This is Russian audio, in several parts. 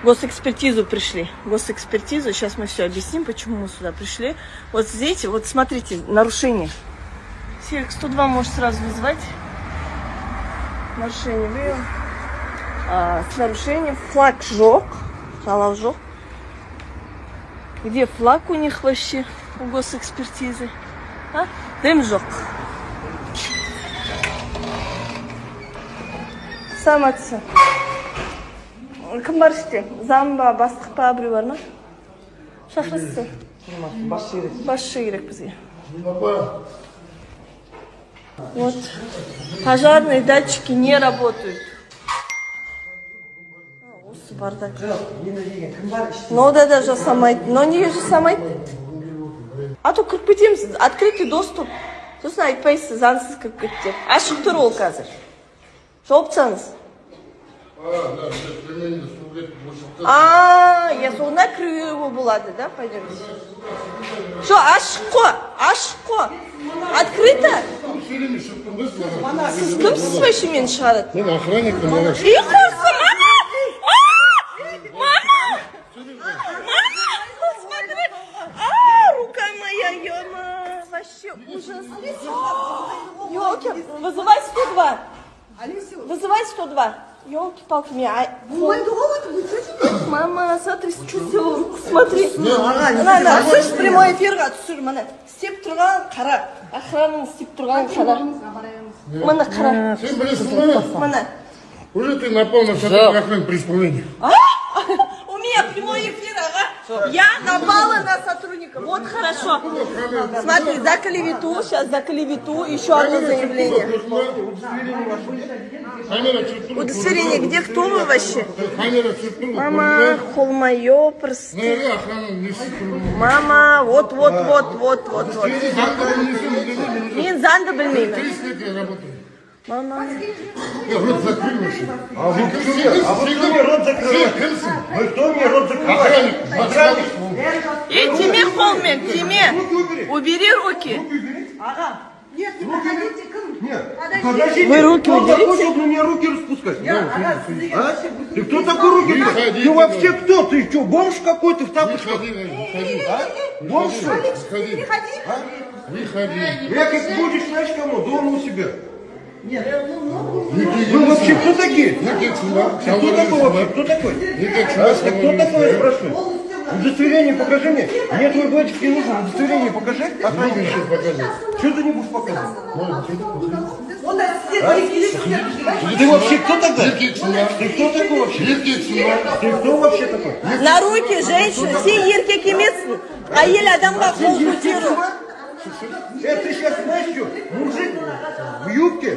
госэкспертизу пришли. Госэкспертизу. Сейчас мы все объясним, почему мы сюда пришли. Вот здесь, вот смотрите, нарушение. Серик 102 может сразу вызвать. Нарушение было. С нарушением. Флаг жёг. Халал жёг. Где флаг у них вообще, у госэкспертизы? А? Дым жёг. Сам отца. Кім бар іште? Зам ба, бастық па, біреу бар ма? Шақырсыз. Басшы керек бізге. Вот. Пожарные датчики не работают. Осы бардак. Но да, жасамайды. Но неге жасамайды? А то кіріп кетеміз. Открытый доступ. Сосын айтпайсыз, заңсыз кіріп кетті деп. Ашық тұр ол қазір. Жауып тұрсаңыз. Я соңына кіруге болады, да? Пойдемте. Что, ашық қой? Открыто? Сіз кімсіз вообще мені шығарады? Мен охранникпін. Рука моя, ё-мо, вообще ужас. Ёлки, вызывай 102. Вызывай 102. Ёлки-палки, меня... Мама, смотри, что сделала руку, смотри. Ана, слышь, прямой эфирға түсір, мана. Істеп тұрған қара. Охраның істеп тұрған қара. Мана қара. Сен білесің, мана. Уже ты напал на сотрудника охраны при исполнении. У меня прямой эфир, ага. Я напала на сотрудника. Вот хорошо. Смотри, за клевету, сейчас за клевету, еще одно заявление. Удостоверение, где, кто вы вообще? Мама, холмайо, просто. Мама, вот. Мен заңды білмеймін. Мама. Я рот закрыл вообще. А вы кто мне рот закрывает? Вы кто мне рот закрывает? Охранник. Тиме холмен, Тиме. Убери руки. Ага. Нет, не подходите к ним. Нет, подождите. Вы руки уберите. Чтобы мне руки распускать. Ты кто такой руки? Ты вообще кто? Ты что, бомж какой-то в тапочках? Бомж что? Выходи. Я как будешь, знаешь кому? Дома у себя. Нет. Вы вообще кто такие? Кто такой вообще? Кто такой? Кто такой, я спрашиваю? Удостоверение покажи мне. Мне твой дочек не нужен. Удостоверение покажи. Охранник. Что ты не будешь показывать? Ты вообще кто тогда? Ты кто такой вообще? Ты кто вообще такой? На руки женщины, все еркек емессің. Әйел адамға қол көтеру. Ты сейчас знаешь что? Мужик в юбке.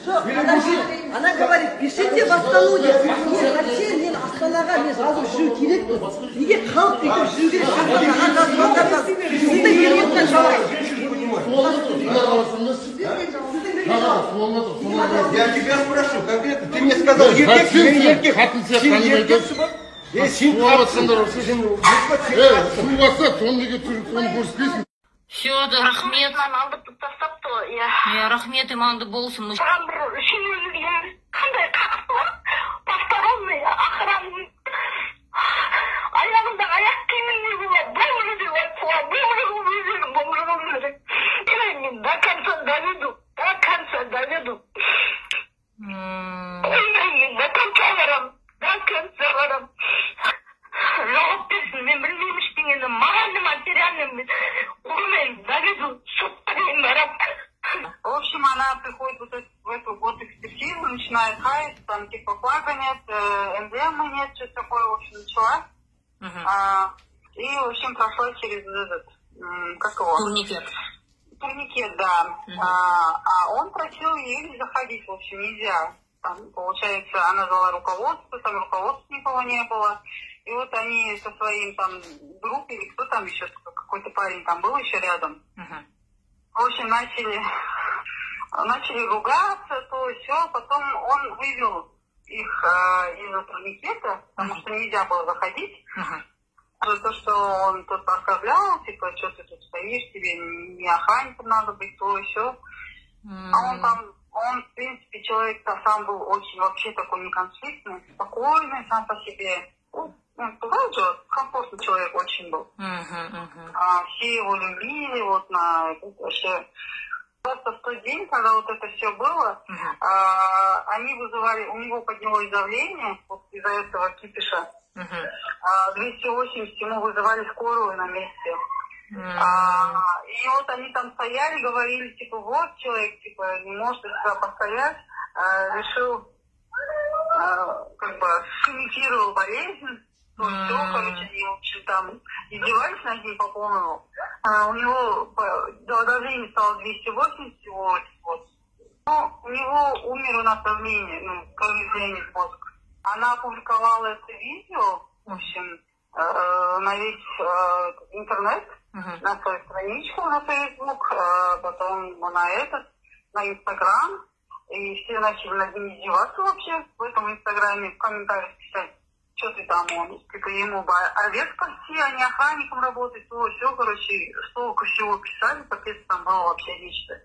Она говорит, пишите в Астануде. Нет, вообще мен Астанаға мен жазып жүру керекпін. Неге халық бүйтіп жүру керек? Сізді еркектен жауап. Я тебя спрошу, конкретно. Ты мне сказал, еркек, сен еркек. Сен еркексің ба? Сен қабатсыңдар. Все, да, рахмет. Алдыртып тастапты ғой, иә. Иә, рахмет иманды болсын. Маған бір шенеуніктер қандай қақпы, посторонний охрана. Аяғында аяқ киіміне болады, бөмірді айтуға, бөмірді. Мен до конца доведу. Мен до конца барам. Жауап берсін, мен білмеймін ештеңені, моральный, материальный, мен доведу, сотқа дейін барам. В общем, она приходит в эту госэкспертизу, начинает хаять, там типа флага нет, эмблемы нет, что-то такое, в общем, начала. И, в общем, прошла через этот, как его? Турникет. Турникет, да. А он просил ей заходить, в общем, нельзя. Там, получается, она звала руководство, там руководства никого не было. И вот они со своим там группой, или кто там еще, какой-то парень там был еще рядом. В общем, начали ругаться, то все. Потом он вывел их из турникета, потому что нельзя было заходить. За то, что он тут оскорблял, типа, что ты тут стоишь, тебе не охранником надо быть, то еще. Он, в принципе, человек-то сам был очень вообще такой неконфликтный, спокойный сам по себе. бывает же, комфортный человек очень был. Все его любили, вот вообще. Просто в тот день, когда вот это все было, они вызывали, у него поднялось давление вот из-за этого кипиша. 280 ему вызывали скорую на месте. И вот они там стояли, говорили, типа, вот человек, типа, не может себя постоять, решил, как бы, имитировал болезнь. То все, короче, они, в общем, там издевались над ним по полному. У него давление стало 280 всего. Вот. Но у него умер у нас давление, кровоизлияние в мозг. Она опубликовала это видео, в общем, на весь интернет, на свою страничку на Facebook, потом на Инстаграм. И все начали над ним издеваться вообще в этом Инстаграме, в комментариях писать. Что ты там, он, типа, ему овец спасти, а не охранником работать, то все, короче, столько всего писали, капец, там было вообще нечто.